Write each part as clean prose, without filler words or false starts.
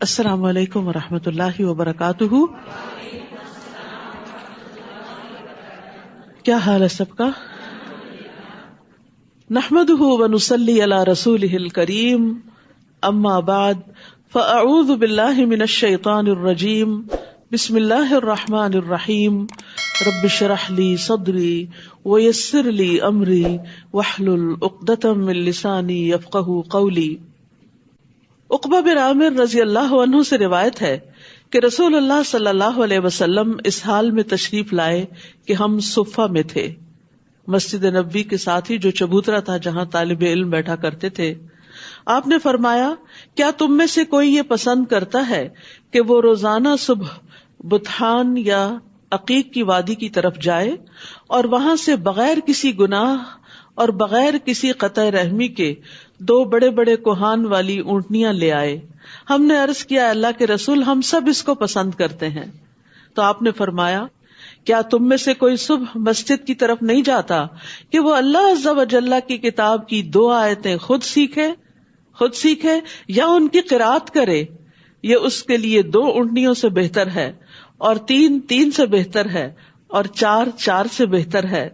السلام علیکم ورحمۃ اللہ وبرکاتہ. کیا حال ہے سب کا؟ نحمده ونصلی علی رسولہ الکریم. اما بعد فاعوذ باللہ من الشیطان الرجیم. بسم اللہ الرحمن الرحیم. رب اشرح لی صدری ویسر لی امری واحلل عقدۃ من لسانی یفقہوا قولی. عقبہ بن عامر رضی اللہ عنہ سے روایت ہے کہ رسول اللہ صلی اللہ علیہ وسلم اس حال میں تشریف لائے کہ ہم صفہ میں تھے، مسجد نبوی کے ساتھ ہی جو چبوترا تھا جہاں طالب علم بیٹھا کرتے تھے. آپ نے فرمایا، کیا تم میں سے کوئی یہ پسند کرتا ہے کہ وہ روزانہ صبح بطحان یا عقیق کی وادی کی طرف جائے اور وہاں سے بغیر کسی گناہ اور بغیر کسی قطع رحمی کے 2 بڑے بڑے کوہان والی اونٹنیاں لے آئے؟ ہم نے عرض کیا، اللہ کے رسول، ہم سب اس کو پسند کرتے ہیں. تو آپ نے فرمایا، کیا تم میں سے کوئی صبح مسجد کی طرف نہیں جاتا کہ وہ اللہ عز و جل کی کتاب کی 2 آیتیں خود سیکھے یا ان کی قرات کرے؟ یہ اس کے لیے 2 اونٹنیوں سے بہتر ہے، اور 3 سے بہتر ہے، اور 4 سے بہتر ہے.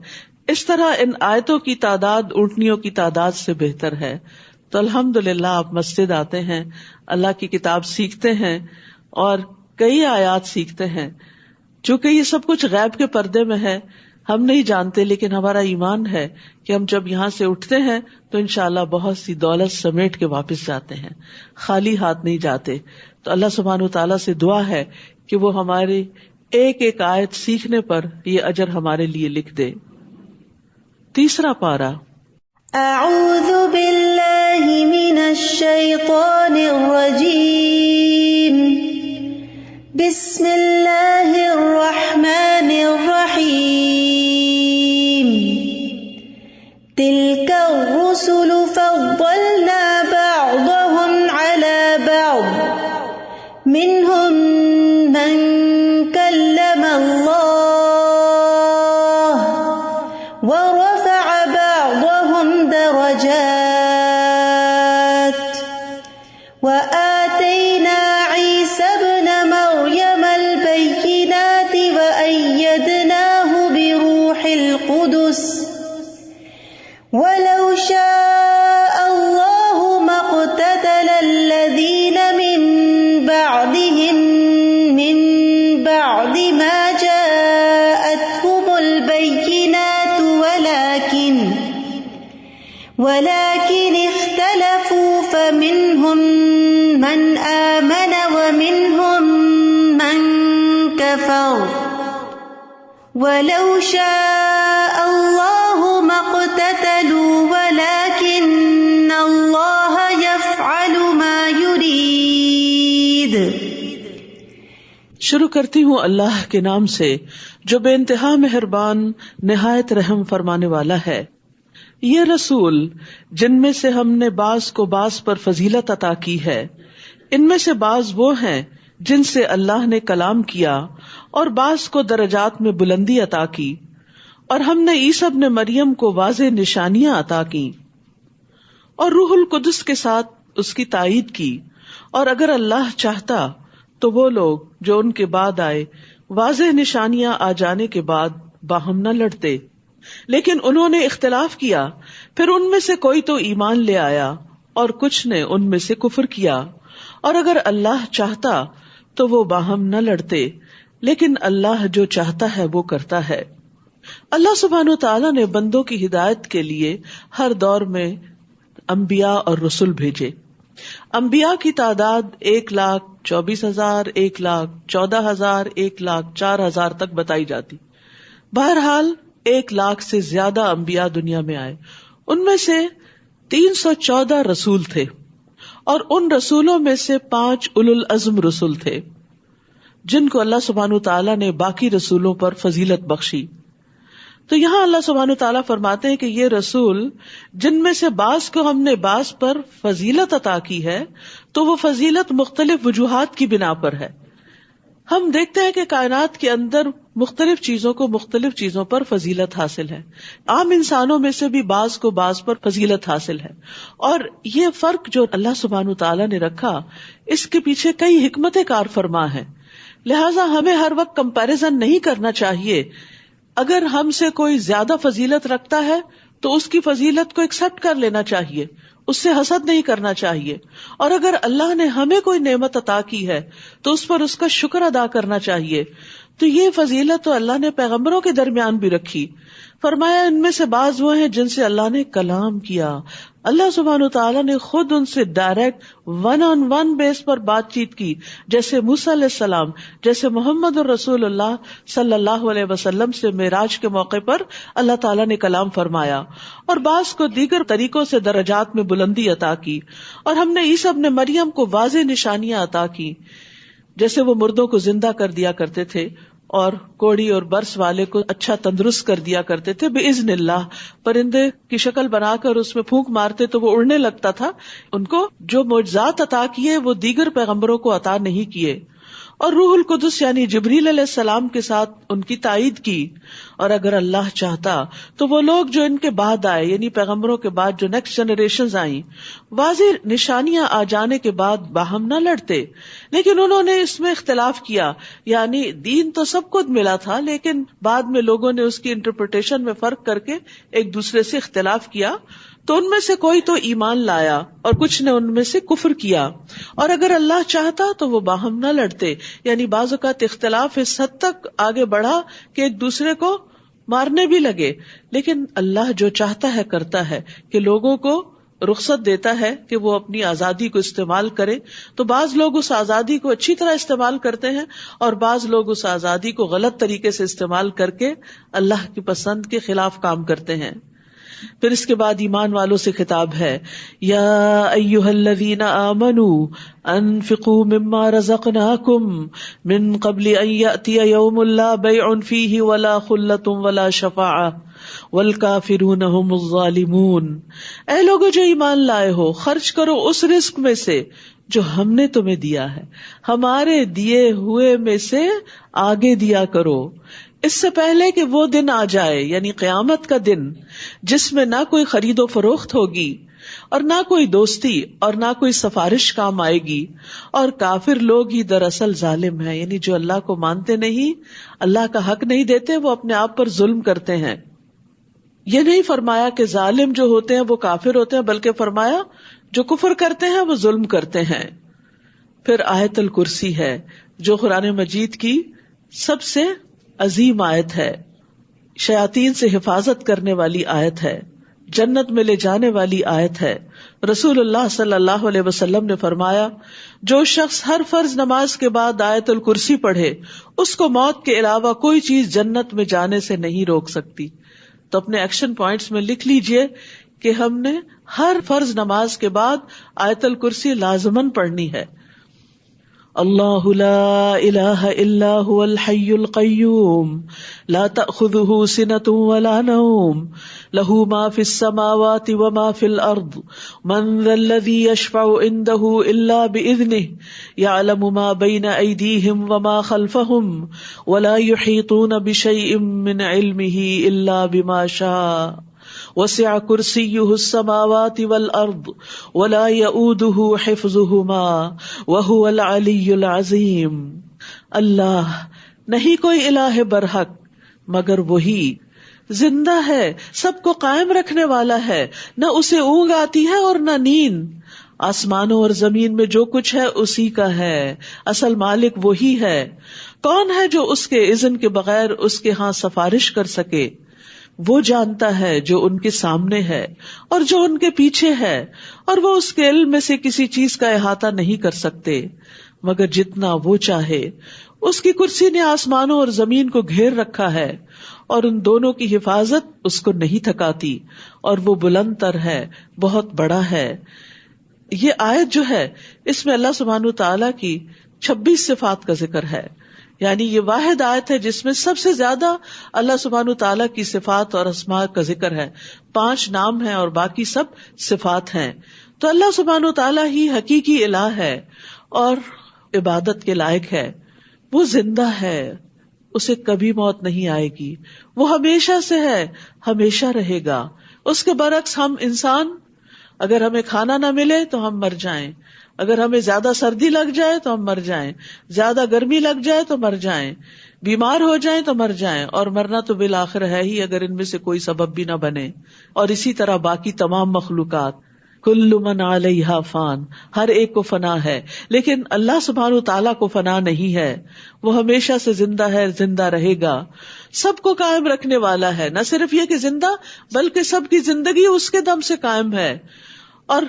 اس طرح ان آیتوں کی تعداد اونٹنیوں کی تعداد سے بہتر ہے. تو الحمدللہ آپ مسجد آتے ہیں، اللہ کی کتاب سیکھتے ہیں اور کئی آیات سیکھتے ہیں. چونکہ یہ سب کچھ غیب کے پردے میں ہے، ہم نہیں جانتے، لیکن ہمارا ایمان ہے کہ ہم جب یہاں سے اٹھتے ہیں تو انشاءاللہ بہت سی دولت سمیٹ کے واپس جاتے ہیں، خالی ہاتھ نہیں جاتے. تو اللہ سبحانہ وتعالیٰ سے دعا ہے کہ وہ ہماری ایک آیت سیکھنے پر یہ اجر ہمارے لیے لکھ دے. تیسرا پارہ. اعوذ باللہ من الشیطان الرجیم. بسم اللہ الرحمن الرحیم. تلک الرسل فضلنا بعضهم على بعض منهم من کلم اللہ ورفع بعضهم درجات وآتينا عيسى ابن مريم البينات وأيدناه بروح القدس ولو شاء الله ما اقتتل الذين من بعدهم من بعد ما جاءتهم البينات ولكن اختلفوا فمنهم من آمن ومنهم من كفر ولو شاء الله ما اقتتلوا ولكن الله يفعل ما يريد. شروع کرتی ہوں اللہ کے نام سے جو بے انتہا مہربان نہایت رحم فرمانے والا ہے. یہ رسول جن میں سے ہم نے بعض کو بعض پر فضیلت عطا کی ہے، ان میں سے بعض وہ ہیں جن سے اللہ نے کلام کیا، اور بعض کو درجات میں بلندی عطا کی، اور ہم نے عیسیٰ ابن مریم کو واضح نشانیاں عطا کی، اور روح القدس کے ساتھ اس کی تائید کی. اور اگر اللہ چاہتا تو وہ لوگ جو ان کے بعد آئے واضح نشانیاں آ جانے کے بعد باہم نہ لڑتے، لیکن انہوں نے اختلاف کیا. پھر ان میں سے کوئی تو ایمان لے آیا اور کچھ نے ان میں سے کفر کیا. اور اگر اللہ چاہتا تو وہ باہم نہ لڑتے، لیکن اللہ جو چاہتا ہے وہ کرتا ہے. اللہ سبحانہ وتعالیٰ نے بندوں کی ہدایت کے لیے ہر دور میں انبیاء اور رسول بھیجے. انبیاء کی تعداد 1,24,000، 1,14,000، 1,04,000 تک بتائی جاتی. بہرحال 1,00,000 سے زیادہ انبیاء دنیا میں آئے. ان میں سے 314 رسول تھے، اور ان رسولوں میں سے 5 اولو العزم رسول تھے جن کو اللہ سبحانہ وتعالیٰ نے باقی رسولوں پر فضیلت بخشی. تو یہاں اللہ سبحانہ وتعالیٰ فرماتے ہیں کہ یہ رسول جن میں سے بعض کو ہم نے بعض پر فضیلت عطا کی ہے، تو وہ فضیلت مختلف وجوہات کی بنا پر ہے. ہم دیکھتے ہیں کہ کائنات کے اندر مختلف چیزوں کو مختلف چیزوں پر فضیلت حاصل ہے. عام انسانوں میں سے بھی بعض کو بعض پر فضیلت حاصل ہے, اور یہ فرق جو اللہ سبحانہ تعالیٰ نے رکھا اس کے پیچھے کئی حکمت کار فرما ہے. لہٰذا ہمیں ہر وقت کمپیریزن نہیں کرنا چاہیے. اگر ہم سے کوئی زیادہ فضیلت رکھتا ہے تو اس کی فضیلت کو ایکسپٹ کر لینا چاہیے, اس سے حسد نہیں کرنا چاہیے. اور اگر اللہ نے ہمیں کوئی نعمت عطا کی ہے تو اس پر اس کا شکر ادا کرنا چاہیے. تو یہ فضیلت تو اللہ نے پیغمبروں کے درمیان بھی رکھی. فرمایا ان میں سے بعض وہ ہیں جن سے اللہ نے کلام کیا. اللہ سبحانہ وتعالیٰ نے خود ان سے direct one on one base پر بات چیت کی, جیسے موسیٰ علیہ السلام, جیسے محمد الرسول اللہ صلی اللہ علیہ وسلم سے معراج کے موقع پر اللہ تعالیٰ نے کلام فرمایا, اور بعض کو دیگر طریقوں سے درجات میں بلندی عطا کی. اور ہم نے عیسیٰ ابن مریم کو واضح نشانیاں عطا کی, جیسے وہ مردوں کو زندہ کر دیا کرتے تھے اور کوڑی اور برس والے کو اچھا تندرست کر دیا کرتے تھے بإذن اللہ. پرندے کی شکل بنا کر اس میں پھونک مارتے تو وہ اڑنے لگتا تھا. ان کو جو معجزات عطا کیے وہ دیگر پیغمبروں کو عطا نہیں کیے. اور روح القدس یعنی جبریل علیہ السلام کے ساتھ ان کی تائید کی. اور اگر اللہ چاہتا تو وہ لوگ جو ان کے بعد آئے, یعنی پیغمبروں کے بعد جو نیکسٹ جنریشنز آئیں, واضح نشانیاں آ جانے کے بعد باہم نہ لڑتے. لیکن انہوں نے اس میں اختلاف کیا, یعنی دین تو سب کو ملا تھا لیکن بعد میں لوگوں نے اس کی انٹرپریٹیشن میں فرق کر کے ایک دوسرے سے اختلاف کیا. تو ان میں سے کوئی تو ایمان لایا اور کچھ نے ان میں سے کفر کیا. اور اگر اللہ چاہتا تو وہ باہم نہ لڑتے, یعنی بعض اوقات اختلاف اس حد تک آگے بڑھا کہ ایک دوسرے کو مارنے بھی لگے. لیکن اللہ جو چاہتا ہے کرتا ہے کہ لوگوں کو رخصت دیتا ہے کہ وہ اپنی آزادی کو استعمال کرے. تو بعض لوگ اس آزادی کو اچھی طرح استعمال کرتے ہیں اور بعض لوگ اس آزادی کو غلط طریقے سے استعمال کر کے اللہ کی پسند کے خلاف کام کرتے ہیں. پھر اس کے بعد ایمان والوں سے خطاب ہے, یا ایھا الذین آمنوا انفقوا مما رزقناکم من قبل ان یأتی یوم لا بیع فیہ ولا خلۃ ولا شفاعہ والکافرون هم الظالمون. اے لوگو جو ایمان لائے ہو, خرچ کرو اس رزق میں سے جو ہم نے تمہیں دیا ہے, ہمارے دیے ہوئے میں سے آگے دیا کرو, اس سے پہلے کہ وہ دن آ جائے, یعنی قیامت کا دن, جس میں نہ کوئی خرید و فروخت ہوگی اور نہ کوئی دوستی اور نہ کوئی سفارش کام آئے گی, اور کافر لوگ ہی دراصل ظالم ہیں, یعنی جو اللہ کو مانتے نہیں, اللہ کا حق نہیں دیتے, وہ اپنے آپ پر ظلم کرتے ہیں. یہ نہیں فرمایا کہ ظالم جو ہوتے ہیں وہ کافر ہوتے ہیں, بلکہ فرمایا جو کفر کرتے ہیں وہ ظلم کرتے ہیں. پھر آیت الکرسی ہے جو قرآن مجید کی سب سے عظیم آیت ہے, شیاطین سے حفاظت کرنے والی آیت ہے, جنت میں لے جانے والی آیت ہے. رسول اللہ صلی اللہ علیہ وسلم نے فرمایا, جو شخص ہر فرض نماز کے بعد آیت الکرسی پڑھے اس کو موت کے علاوہ کوئی چیز جنت میں جانے سے نہیں روک سکتی. تو اپنے ایکشن پوائنٹس میں لکھ لیجئے کہ ہم نے ہر فرض نماز کے بعد آیت الکرسی لازماً پڑھنی ہے. اللہ لا الہ الا هو الحی القیوم لا تأخذه سنة ولا نوم له ما في السماوات وما في الأرض من ذا الذي يشفع عنده إلا بإذنه يعلم ما بين أيديهم وما خلفهم ولا يحيطون بشيء من علمه إلا بما شاء وسع كرسيه السماوات والأرض ولا يؤوده حفظهما وهو العلي العظيم. اللہ نہیں کوئی الہ برحق مگر وہی, زندہ ہے, سب کو قائم رکھنے والا ہے, نہ اسے اونگ آتی ہے اور نہ نیند. آسمانوں اور زمین میں جو کچھ ہے اسی کا ہے, اصل مالک وہی ہے. کون ہے جو اس کے اذن کے بغیر اس کے ہاں سفارش کر سکے؟ وہ جانتا ہے جو ان کے سامنے ہے اور جو ان کے پیچھے ہے, اور وہ اس کے علم میں سے کسی چیز کا احاطہ نہیں کر سکتے مگر جتنا وہ چاہے. اس کی کرسی نے آسمانوں اور زمین کو گھیر رکھا ہے اور ان دونوں کی حفاظت اس کو نہیں تھکاتی, اور وہ بلند تر ہے, بہت بڑا ہے. یہ آیت جو ہے اس میں اللہ سبحانہ تعالیٰ کی 26 صفات کا ذکر ہے, یعنی یہ واحد آیت ہے جس میں سب سے زیادہ اللہ سبحانہ تعالیٰ کی صفات اور اسماء کا ذکر ہے. 5 نام ہیں اور باقی سب صفات ہیں. تو اللہ سبحانہ تعالیٰ ہی حقیقی الہ ہے اور عبادت کے لائق ہے. وہ زندہ ہے، اسے کبھی موت نہیں آئے گی، وہ ہمیشہ سے ہے، ہمیشہ رہے گا۔ اس کے برعکس ہم انسان، اگر ہمیں کھانا نہ ملے تو ہم مر جائیں، اگر ہمیں زیادہ سردی لگ جائے تو ہم مر جائیں، زیادہ گرمی لگ جائے تو مر جائیں، بیمار ہو جائیں تو مر جائیں، اور مرنا تو بالآخر ہے ہی اگر ان میں سے کوئی سبب بھی نہ بنے۔ اور اسی طرح باقی تمام مخلوقات، کل من علیہا فان، ہر ایک کو فنا ہے، لیکن اللہ سبحانہ تعالیٰ کو فنا نہیں ہے، وہ ہمیشہ سے زندہ ہے، زندہ رہے گا، سب کو قائم رکھنے والا ہے۔ نہ صرف یہ کہ زندہ، بلکہ سب کی زندگی اس کے دم سے قائم ہے، اور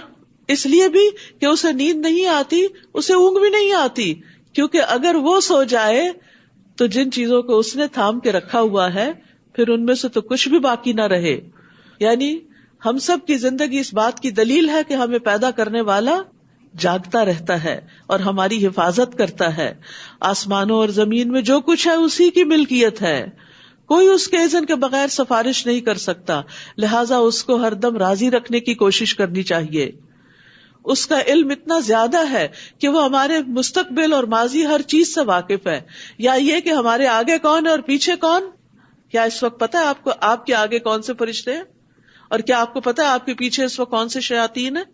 اس لیے بھی کہ اسے نیند نہیں آتی، اسے اونگ بھی نہیں آتی، کیونکہ اگر وہ سو جائے تو جن چیزوں کو اس نے تھام کے رکھا ہوا ہے پھر ان میں سے تو کچھ بھی باقی نہ رہے۔ یعنی ہم سب کی زندگی اس بات کی دلیل ہے کہ ہمیں پیدا کرنے والا جاگتا رہتا ہے اور ہماری حفاظت کرتا ہے۔ آسمانوں اور زمین میں جو کچھ ہے اسی کی ملکیت ہے، کوئی اس کے اذن کے بغیر سفارش نہیں کر سکتا، لہٰذا اس کو ہر دم راضی رکھنے کی کوشش کرنی چاہیے۔ اس کا علم اتنا زیادہ ہے کہ وہ ہمارے مستقبل اور ماضی ہر چیز سے واقف ہے۔ یا یہ کہ ہمارے آگے کون ہے اور پیچھے کون، کیا اس وقت پتا ہے آپ کو آپ کے آگے کون سے فرشتے ہیں، اور کیا آپ کو پتا ہے آپ کے پیچھے اس وقت کون سے شیاطین ہیں،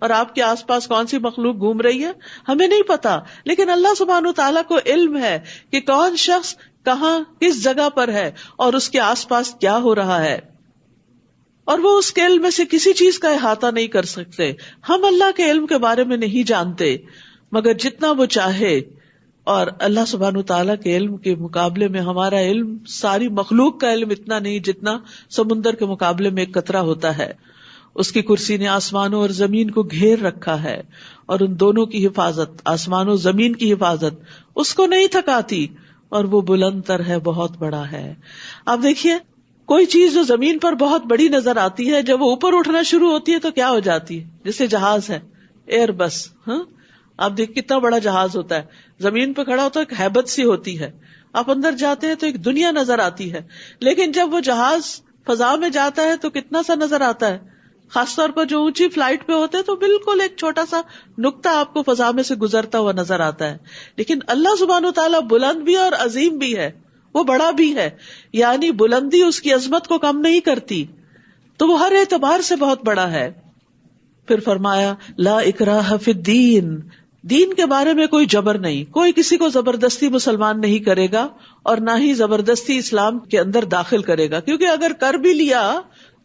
اور آپ کے آس پاس کون سی مخلوق گھوم رہی ہے؟ ہمیں نہیں پتا، لیکن اللہ سبحانہ تعالیٰ کو علم ہے کہ کون شخص کہاں کس جگہ پر ہے اور اس کے آس پاس کیا ہو رہا ہے، اور وہ اس کے علم میں سے کسی چیز کا احاطہ نہیں کر سکتے۔ ہم اللہ کے علم کے بارے میں نہیں جانتے مگر جتنا وہ چاہے، اور اللہ سبحانہ تعالیٰ کے علم کے مقابلے میں ہمارا علم، ساری مخلوق کا علم اتنا نہیں جتنا سمندر کے مقابلے میں ایک قطرہ ہوتا ہے۔ اس کی کرسی نے آسمانوں اور زمین کو گھیر رکھا ہے، اور ان دونوں کی حفاظت، آسمان و زمین کی حفاظت اس کو نہیں تھکاتی، اور وہ بلند تر ہے، بہت بڑا ہے۔ آپ دیکھیے کوئی چیز جو زمین پر بہت بڑی نظر آتی ہے، جب وہ اوپر اٹھنا شروع ہوتی ہے تو کیا ہو جاتی ہے؟ جیسے جہاز ہے، ایئر بس، ہاں آپ دیکھ کتنا بڑا جہاز ہوتا ہے، زمین پہ کھڑا ہوتا ہے ایک ہیبت سی ہوتی ہے، آپ اندر جاتے ہیں تو ایک دنیا نظر آتی ہے، لیکن جب وہ جہاز فضا میں جاتا ہے تو کتنا سا نظر آتا ہے، خاص طور پر جو اونچی فلائٹ پہ ہوتے ہیں تو بالکل ایک چھوٹا سا نقطہ آپ کو فضا میں سے گزرتا ہوا نظر آتا ہے۔ لیکن اللہ سبحانہ وتعالیٰ بلند بھی اور عظیم بھی ہے، وہ بڑا بھی ہے، یعنی بلندی اس کی عظمت کو کم نہیں کرتی، تو وہ ہر اعتبار سے بہت بڑا ہے۔ پھر فرمایا لا اکراہ فی الدین، دین کے بارے میں کوئی جبر نہیں، کوئی کسی کو زبردستی مسلمان نہیں کرے گا اور نہ ہی زبردستی اسلام کے اندر داخل کرے گا، کیونکہ اگر کر بھی لیا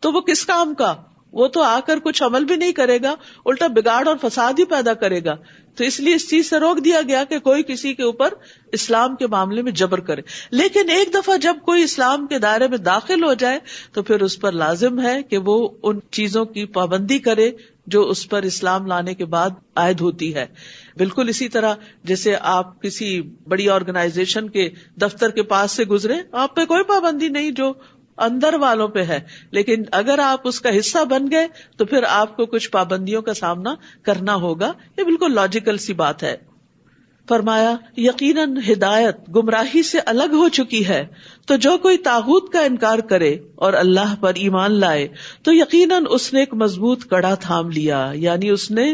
تو وہ کس کام کا، وہ تو آ کر کچھ عمل بھی نہیں کرے گا، الٹا بگاڑ اور فساد ہی پیدا کرے گا۔ تو اس لیے اس چیز سے روک دیا گیا کہ کوئی کسی کے اوپر اسلام کے معاملے میں جبر کرے، لیکن ایک دفعہ جب کوئی اسلام کے دائرے میں داخل ہو جائے تو پھر اس پر لازم ہے کہ وہ ان چیزوں کی پابندی کرے جو اس پر اسلام لانے کے بعد عائد ہوتی ہے۔ بالکل اسی طرح جیسے آپ کسی بڑی آرگنائزیشن کے دفتر کے پاس سے گزرے، آپ پہ کوئی پابندی نہیں جو اندر والوں پہ ہے، لیکن اگر آپ اس کا حصہ بن گئے تو پھر آپ کو کچھ پابندیوں کا سامنا کرنا ہوگا۔ یہ بالکل لاجیکل سی بات ہے۔ فرمایا یقیناً ہدایت گمراہی سے الگ ہو چکی ہے، تو جو کوئی طاغوت کا انکار کرے اور اللہ پر ایمان لائے تو یقیناً اس نے ایک مضبوط کڑا تھام لیا، یعنی اس نے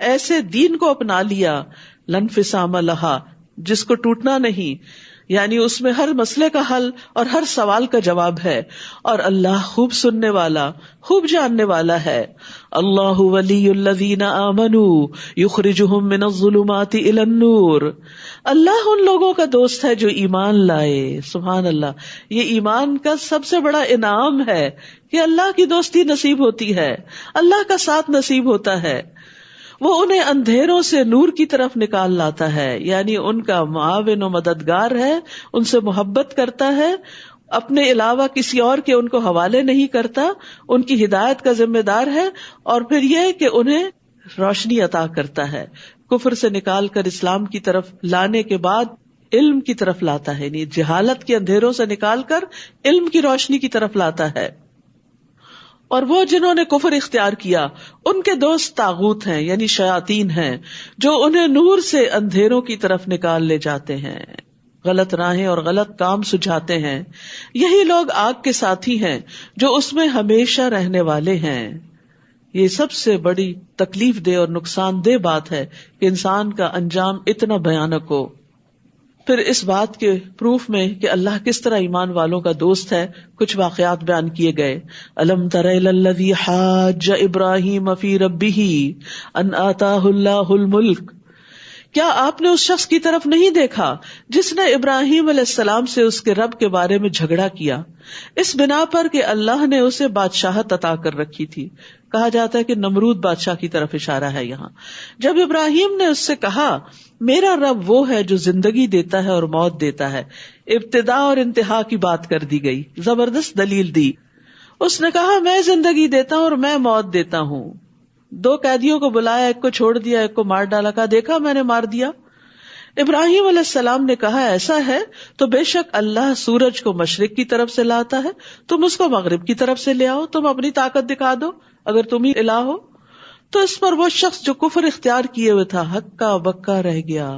ایسے دین کو اپنا لیا لانفصام لہا، جس کو ٹوٹنا نہیں، یعنی اس میں ہر مسئلے کا حل اور ہر سوال کا جواب ہے، اور اللہ خوب سننے والا، خوب جاننے والا ہے۔ اللہ ولی الذین آمنوا یخرجہم من الظلمات الی النور، اللہ ان لوگوں کا دوست ہے جو ایمان لائے۔ سبحان اللہ، یہ ایمان کا سب سے بڑا انعام ہے کہ اللہ کی دوستی نصیب ہوتی ہے، اللہ کا ساتھ نصیب ہوتا ہے۔ وہ انہیں اندھیروں سے نور کی طرف نکال لاتا ہے، یعنی ان کا معاون و مددگار ہے، ان سے محبت کرتا ہے، اپنے علاوہ کسی اور کے ان کو حوالے نہیں کرتا، ان کی ہدایت کا ذمہ دار ہے، اور پھر یہ کہ انہیں روشنی عطا کرتا ہے، کفر سے نکال کر اسلام کی طرف لانے کے بعد علم کی طرف لاتا ہے، یعنی جہالت کے اندھیروں سے نکال کر علم کی روشنی کی طرف لاتا ہے۔ اور وہ جنہوں نے کفر اختیار کیا ان کے دوست طاغوت ہیں، یعنی شیاطین ہیں، جو انہیں نور سے اندھیروں کی طرف نکال لے جاتے ہیں، غلط راہیں اور غلط کام سجھاتے ہیں۔ یہی لوگ آگ کے ساتھی ہیں جو اس میں ہمیشہ رہنے والے ہیں۔ یہ سب سے بڑی تکلیف دہ اور نقصان دہ بات ہے کہ انسان کا انجام اتنا بھیانک ہو۔ پھر اس بات کے پروف میں کہ اللہ کس طرح ایمان والوں کا دوست ہے کچھ واقعات بیان کیے گئے. الم تر الی الذی حاج ابراہیم فی ربہ ان آتاہ اللہ الملک، کیا آپ نے اس شخص کی طرف نہیں دیکھا جس نے ابراہیم علیہ السلام سے اس کے رب کے بارے میں جھگڑا کیا اس بنا پر کہ اللہ نے اسے بادشاہت عطا کر رکھی تھی. کہا جاتا ہے کہ نمرود بادشاہ کی طرف اشارہ ہے یہاں. جب ابراہیم نے اس سے کہا میرا رب وہ ہے جو زندگی دیتا ہے اور موت دیتا ہے، ابتدا اور انتہا کی بات کر دی گئی، زبردست دلیل دی. اس نے کہا میں زندگی دیتا ہوں اور میں موت دیتا ہوں. 2 قیدیوں کو بلایا، ایک کو چھوڑ دیا، ایک کو مار ڈالا. کہا دیکھا میں نے مار دیا. ابراہیم علیہ السلام نے کہا ایسا ہے تو بے شک اللہ سورج کو مشرق کی طرف سے لاتا ہے، تم اس کو مغرب کی طرف سے لے آؤ، تم اپنی طاقت دکھا دو اگر تم ہی الہ ہو. تو اس پر وہ شخص جو کفر اختیار کیے ہوئے تھا ہکا بکا رہ گیا،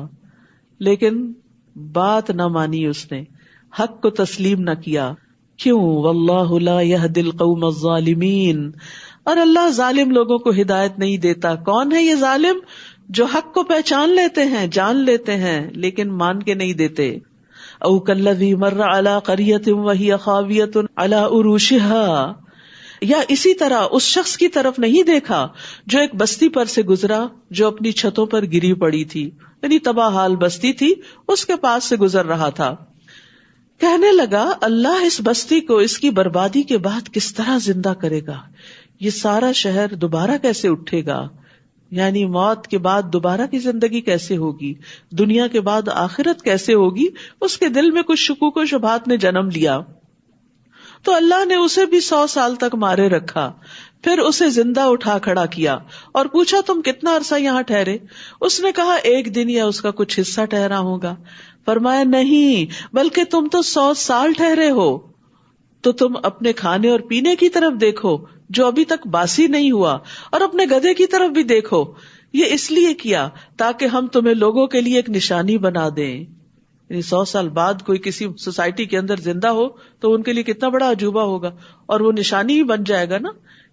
لیکن بات نہ مانی، اس نے حق کو تسلیم نہ کیا. کیوں؟ واللہ لا یہدی القوم الظالمین، اور اللہ ظالم لوگوں کو ہدایت نہیں دیتا. کون ہے یہ ظالم؟ جو حق کو پہچان لیتے ہیں، جان لیتے ہیں، لیکن مان کے نہیں دیتے. او کالذی مر علی قریۃ وہی خاویۃ علی عروشها، یا اسی طرح اس شخص کی طرف نہیں دیکھا جو ایک بستی پر سے گزرا جو اپنی چھتوں پر گری پڑی تھی، یعنی تباہ حال بستی تھی، اس کے پاس سے گزر رہا تھا. کہنے لگا اللہ اس بستی کو اس کی بربادی کے بعد کس طرح زندہ کرے گا، یہ سارا شہر دوبارہ کیسے اٹھے گا، یعنی موت کے بعد دوبارہ کی زندگی کیسے ہوگی، دنیا کے بعد آخرت کیسے ہوگی. اس کے دل میں کچھ شکوک و شبہات نے جنم لیا. تو اللہ نے اسے بھی 100 سال تک مارے رکھا، پھر اسے زندہ اٹھا کھڑا کیا اور پوچھا تم کتنا عرصہ یہاں ٹھہرے؟ اس نے کہا 1 دن یا اس کا کچھ حصہ ٹھہرا ہوگا. فرمایا نہیں، بلکہ تم تو 100 سال ٹھہرے ہو. تو تم اپنے کھانے اور پینے کی طرف دیکھو جو ابھی تک باسی نہیں ہوا، اور اپنے گدھے کی طرف بھی دیکھو. یہ اس لیے کیا تاکہ ہم تمہیں لوگوں کے لیے ایک نشانی بنا دیں. یعنی 100 سال بعد کوئی کسی سوسائٹی کے اندر زندہ ہو تو ان کے لیے کتنا بڑا عجوبہ ہوگا، اور وہ نشانی ہی بن جائے گا نا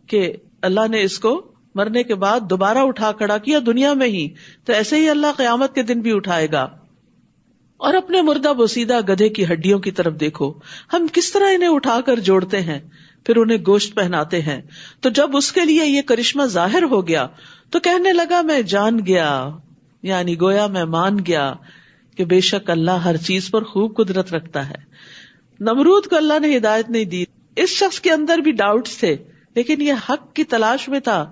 کہ اللہ نے اس کو مرنے کے بعد دوبارہ اٹھا کھڑا کیا دنیا میں ہی. تو ایسے ہی اللہ قیامت کے دن بھی اٹھائے گا. اور اپنے مردہ بوسیدہ گدھے کی ہڈیوں کی طرف دیکھو، ہم کس طرح انہیں اٹھا کر جوڑتے ہیں، پھر انہیں گوشت پہناتے ہیں. تو جب اس کے لیے یہ کرشمہ ظاہر ہو گیا تو کہنے لگا میں جان گیا، یعنی گویا میں مان گیا کہ بے شک اللہ ہر چیز پر خوب قدرت رکھتا ہے. نمرود کو اللہ نے ہدایت نہیں دی. اس شخص کے اندر بھی ڈاؤٹس تھے، لیکن یہ حق کی تلاش میں تھا،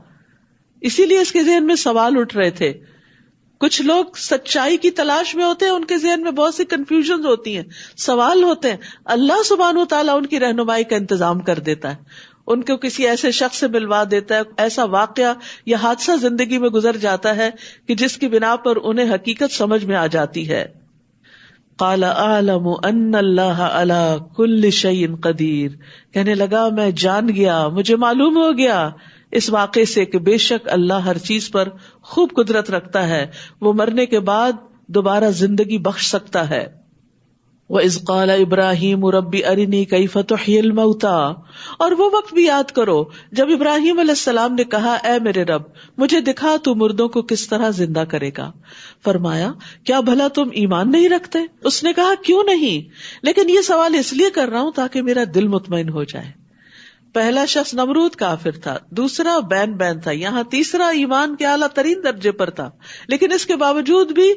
اسی لیے اس کے ذہن میں سوال اٹھ رہے تھے. کچھ لوگ سچائی کی تلاش میں ہوتے ہیں، ان کے ذہن میں بہت سی کنفیوژن ہوتی ہیں، سوال ہوتے ہیں. اللہ سبحانہ وتعالیٰ ان کی رہنمائی کا انتظام کر دیتا ہے، ان کو کسی ایسے شخص سے ملوا دیتا ہے، ایسا واقعہ یا حادثہ زندگی میں گزر جاتا ہے کہ جس کی بنا پر انہیں حقیقت سمجھ میں آ جاتی ہے. قال اعلم ان اللہ علی کل شیء قدیر، کہنے لگا میں جان گیا، مجھے معلوم ہو گیا اس واقعے سے کہ بے شک اللہ ہر چیز پر خوب قدرت رکھتا ہے، وہ مرنے کے بعد دوبارہ زندگی بخش سکتا ہے. وَإِذْ قَالَ إِبْرَاهِيمُ رَبِّ أَرِنِي كَيْفَ تُحْيِي الْمَوْتَى، اور وہ وقت بھی یاد کرو جب ابراہیم علیہ السلام نے کہا اے میرے رب مجھے دکھا تو مردوں کو کس طرح زندہ کرے گا. فرمایا کیا بھلا تم ایمان نہیں رکھتے؟ اس نے کہا کیوں نہیں، لیکن یہ سوال اس لیے کر رہا ہوں تاکہ میرا دل مطمئن ہو جائے. پہلا شخص نمرود کافر تھا، دوسرا بین تھا، یہاں تیسرا ایمان کے اعلیٰ ترین درجے پر تھا، لیکن اس کے باوجود بھی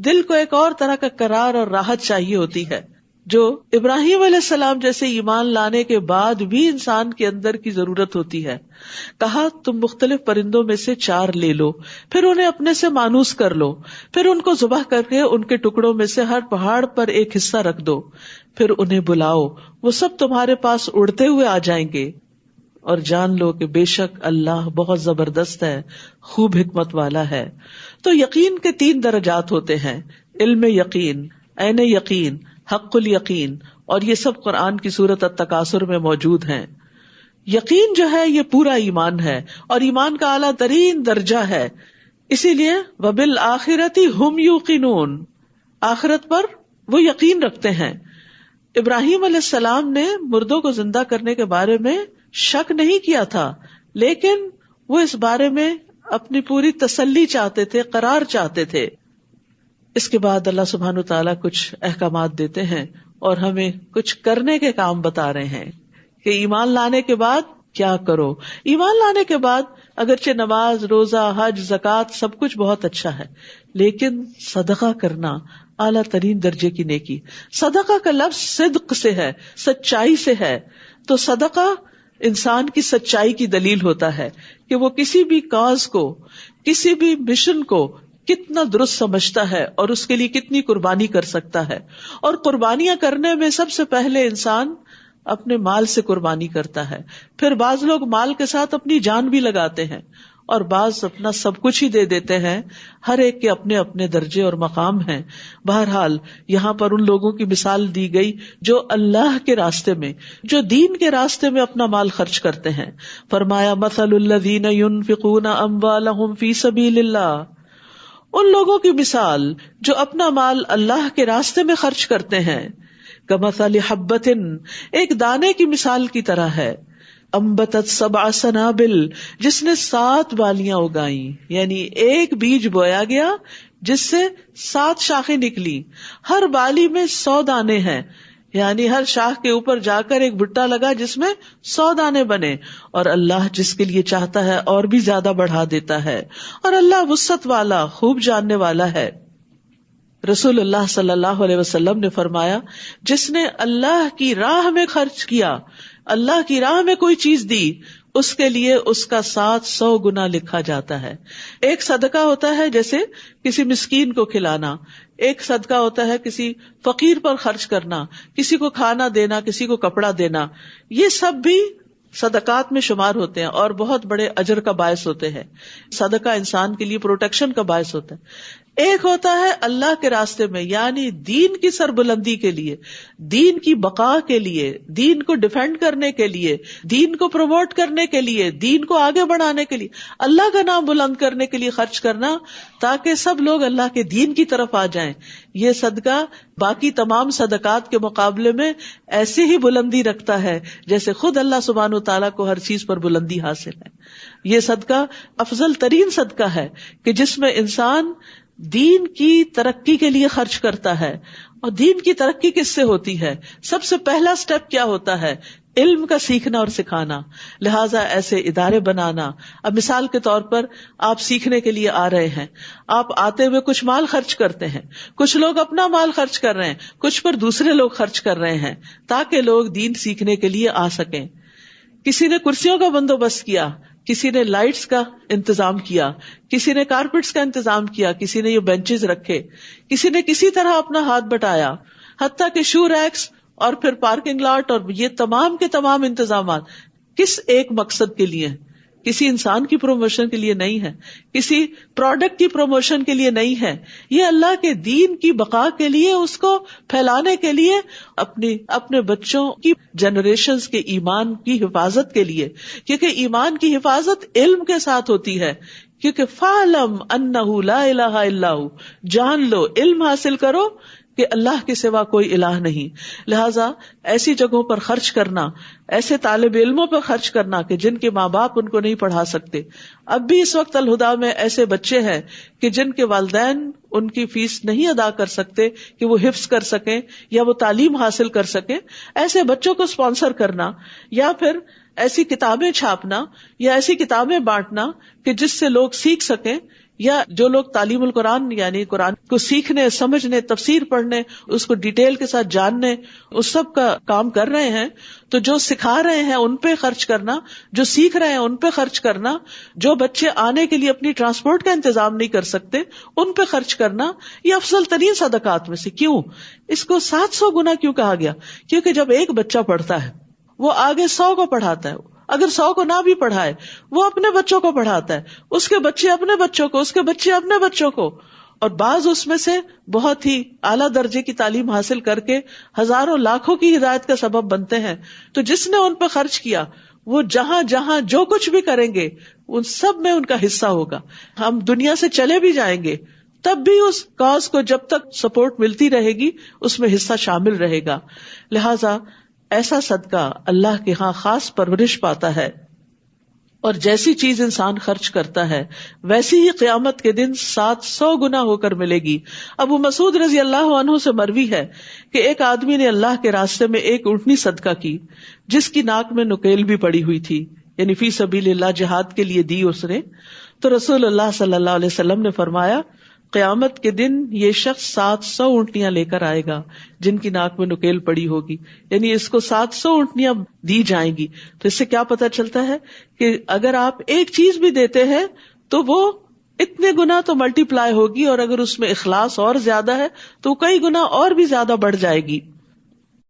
دل کو ایک اور طرح کا قرار اور راحت چاہیے ہوتی ہے جو ابراہیم علیہ السلام جیسے ایمان لانے کے بعد بھی انسان کے اندر کی ضرورت ہوتی ہے. کہا تم مختلف پرندوں میں سے 4 لے لو، پھر انہیں اپنے سے مانوس کر لو، پھر ان کو ذبح کر کے ان کے ٹکڑوں میں سے ہر پہاڑ پر ایک حصہ رکھ دو، پھر انہیں بلاؤ، وہ سب تمہارے پاس اڑتے ہوئے آ جائیں گے، اور جان لو کہ بے شک اللہ بہت زبردست ہے، خوب حکمت والا ہے. تو یقین کے 3 درجات ہوتے ہیں، علم یقین، عین یقین، حق الیقین، اور یہ سب قرآن کی سورۃ التکاثر میں موجود ہیں. یقین جو ہے یہ پورا ایمان ہے اور ایمان کا اعلیٰ ترین درجہ ہے، اسی لیے وَبِالْآخِرَةِ هُمْ يُوقِنُونَ، آخرت پر وہ یقین رکھتے ہیں. ابراہیم علیہ السلام نے مردوں کو زندہ کرنے کے بارے میں شک نہیں کیا تھا، لیکن وہ اس بارے میں اپنی پوری تسلی چاہتے تھے، قرار چاہتے تھے. اس کے بعد اللہ سبحانہ وتعالیٰ کچھ احکامات دیتے ہیں اور ہمیں کچھ کرنے کے کام بتا رہے ہیں کہ ایمان لانے کے بعد کیا کرو. ایمان لانے کے بعد اگرچہ نماز، روزہ، حج، زکوٰۃ سب کچھ بہت اچھا ہے، لیکن صدقہ کرنا اعلیٰ ترین درجے کی نیکی. صدقہ کا لفظ صدق سے ہے، سچائی سے ہے. تو صدقہ انسان کی سچائی کی دلیل ہوتا ہے کہ وہ کسی بھی کاز کو، کسی بھی مشن کو کتنا درست سمجھتا ہے اور اس کے لیے کتنی قربانی کر سکتا ہے. اور قربانیاں کرنے میں سب سے پہلے انسان اپنے مال سے قربانی کرتا ہے، پھر بعض لوگ مال کے ساتھ اپنی جان بھی لگاتے ہیں، اور بعض اپنا سب کچھ ہی دے دیتے ہیں. ہر ایک کے اپنے اپنے درجے اور مقام ہیں. بہرحال یہاں پر ان لوگوں کی مثال دی گئی جو اللہ کے راستے میں، جو دین کے راستے میں اپنا مال خرچ کرتے ہیں. فرمایا مثل الذین ينفقون اموالهم فی سبیل اللہ، ان لوگوں کی مثال جو اپنا مال اللہ کے راستے میں خرچ کرتے ہیں. کمثل حبۃ، ایک دانے کی مثال کی طرح ہے. انبتت 7 سنابل، جس نے 7 بالیاں اگائیں، یعنی ایک بیج بویا گیا جس سے 7 شاخیں نکلی. ہر بالی میں 100 دانے ہیں، یعنی ہر شاخ کے اوپر جا کر ایک بھٹا لگا جس میں 100 دانے بنے. اور اللہ جس کے لیے چاہتا ہے اور بھی زیادہ بڑھا دیتا ہے، اور اللہ وسعت والا، خوب جاننے والا ہے. رسول اللہ صلی اللہ علیہ وسلم نے فرمایا، جس نے اللہ کی راہ میں خرچ کیا، اللہ کی راہ میں کوئی چیز دی، اس کے لیے اس کا 700 گنا لکھا جاتا ہے. ایک صدقہ ہوتا ہے جیسے کسی مسکین کو کھلانا، ایک صدقہ ہوتا ہے کسی فقیر پر خرچ کرنا، کسی کو کھانا دینا، کسی کو کپڑا دینا. یہ سب بھی صدقات میں شمار ہوتے ہیں اور بہت بڑے اجر کا باعث ہوتے ہیں. صدقہ انسان کے لیے پروٹیکشن کا باعث ہوتا ہے. ایک ہوتا ہے اللہ کے راستے میں، یعنی دین کی سربلندی کے لیے، دین کی بقا کے لیے، دین کو ڈیفینڈ کرنے کے لیے، دین کو پروموٹ کرنے کے لیے، دین کو آگے بڑھانے کے لیے، اللہ کا نام بلند کرنے کے لیے خرچ کرنا، تاکہ سب لوگ اللہ کے دین کی طرف آ جائیں. یہ صدقہ باقی تمام صدقات کے مقابلے میں ایسی ہی بلندی رکھتا ہے جیسے خود اللہ سبحانہ وتعالیٰ کو ہر چیز پر بلندی حاصل ہے. یہ صدقہ افضل ترین صدقہ ہے کہ جس میں انسان دین کی ترقی کے لیے خرچ کرتا ہے. اور دین کی ترقی کس سے ہوتی ہے؟ سب سے پہلا سٹیپ کیا ہوتا ہے؟ علم کا سیکھنا اور سکھانا. لہٰذا ایسے ادارے بنانا. اب مثال کے طور پر آپ سیکھنے کے لیے آ رہے ہیں، آپ آتے ہوئے کچھ مال خرچ کرتے ہیں، کچھ لوگ اپنا مال خرچ کر رہے ہیں، کچھ پر دوسرے لوگ خرچ کر رہے ہیں تاکہ لوگ دین سیکھنے کے لیے آ سکیں. کسی نے کرسیوں کا بندوبست کیا، کسی نے لائٹس کا انتظام کیا، کسی نے کارپیٹس کا انتظام کیا، کسی نے یہ بینچز رکھے، کسی نے کسی طرح اپنا ہاتھ بٹایا، حتیٰ کہ شو ریکس اور پھر پارکنگ لاٹ اور یہ تمام کے تمام انتظامات کس ایک مقصد کے لیے؟ کسی انسان کی پروموشن کے لیے نہیں ہے، کسی پروڈکٹ کی پروموشن کے لیے نہیں ہے. یہ اللہ کے دین کی بقا کے لیے، اس کو پھیلانے کے لیے، اپنے بچوں کی جنریشنز کے ایمان کی حفاظت کے لیے. کیونکہ ایمان کی حفاظت علم کے ساتھ ہوتی ہے. کیونکہ فَاعْلَمْ أَنَّهُ لَا إِلَهَ إِلَّا هُوَ، جان لو، علم حاصل کرو کہ اللہ کے سوا کوئی الہ نہیں. لہٰذا ایسی جگہوں پر خرچ کرنا، ایسے طالب علموں پر خرچ کرنا کہ جن کے ماں باپ ان کو نہیں پڑھا سکتے. اب بھی اس وقت الہدیٰ میں ایسے بچے ہیں کہ جن کے والدین ان کی فیس نہیں ادا کر سکتے کہ وہ حفظ کر سکیں یا وہ تعلیم حاصل کر سکیں. ایسے بچوں کو اسپانسر کرنا، یا پھر ایسی کتابیں چھاپنا یا ایسی کتابیں بانٹنا کہ جس سے لوگ سیکھ سکیں، یا جو لوگ تعلیم القرآن یعنی قرآن کو سیکھنے، سمجھنے، تفسیر پڑھنے، اس کو ڈیٹیل کے ساتھ جاننے، اس سب کا کام کر رہے ہیں، تو جو سکھا رہے ہیں ان پہ خرچ کرنا، جو سیکھ رہے ہیں ان پہ خرچ کرنا، جو بچے آنے کے لیے اپنی ٹرانسپورٹ کا انتظام نہیں کر سکتے ان پہ خرچ کرنا، یہ افضل ترین صدقات میں سے. کیوں اس کو 700 گنا کیوں کہا گیا؟ کیونکہ جب ایک بچہ پڑھتا ہے وہ آگے 100 کو پڑھاتا ہے. اگر 100 کو نہ بھی پڑھائے وہ اپنے بچوں کو پڑھاتا ہے، اس کے بچے اپنے بچوں کو، اس کے بچے اپنے بچوں کو. اور بعض اس میں سے بہت ہی اعلیٰ درجے کی تعلیم حاصل کر کے ہزاروں لاکھوں کی ہدایت کا سبب بنتے ہیں. تو جس نے ان پہ خرچ کیا وہ جہاں جہاں جو کچھ بھی کریں گے ان سب میں ان کا حصہ ہوگا. ہم دنیا سے چلے بھی جائیں گے تب بھی اس کاز کو جب تک سپورٹ ملتی رہے گی اس میں حصہ شامل رہے گا. لہذا ایسا صدقہ اللہ کے ہاں خاص پرورش پاتا ہے. اور جیسی چیز انسان خرچ کرتا ہے ویسی ہی قیامت کے دن 700 گنا ہو کر ملے گی. ابو مسعود رضی اللہ عنہ سے مروی ہے کہ ایک آدمی نے اللہ کے راستے میں ایک اونٹنی صدقہ کی جس کی ناک میں نکیل بھی پڑی ہوئی تھی، یعنی فی سبیل اللہ جہاد کے لیے دی اس نے. تو رسول اللہ صلی اللہ علیہ وسلم نے فرمایا قیامت کے دن یہ شخص 700 اونٹنیاں لے کر آئے گا جن کی ناک میں نکیل پڑی ہوگی، یعنی اس کو 700 اونٹنیاں دی جائیں گی. تو اس سے کیا پتہ چلتا ہے کہ اگر آپ ایک چیز بھی دیتے ہیں تو وہ اتنے گنا تو ملٹی پلائی ہوگی، اور اگر اس میں اخلاص اور زیادہ ہے تو کئی گنا اور بھی زیادہ بڑھ جائے گی.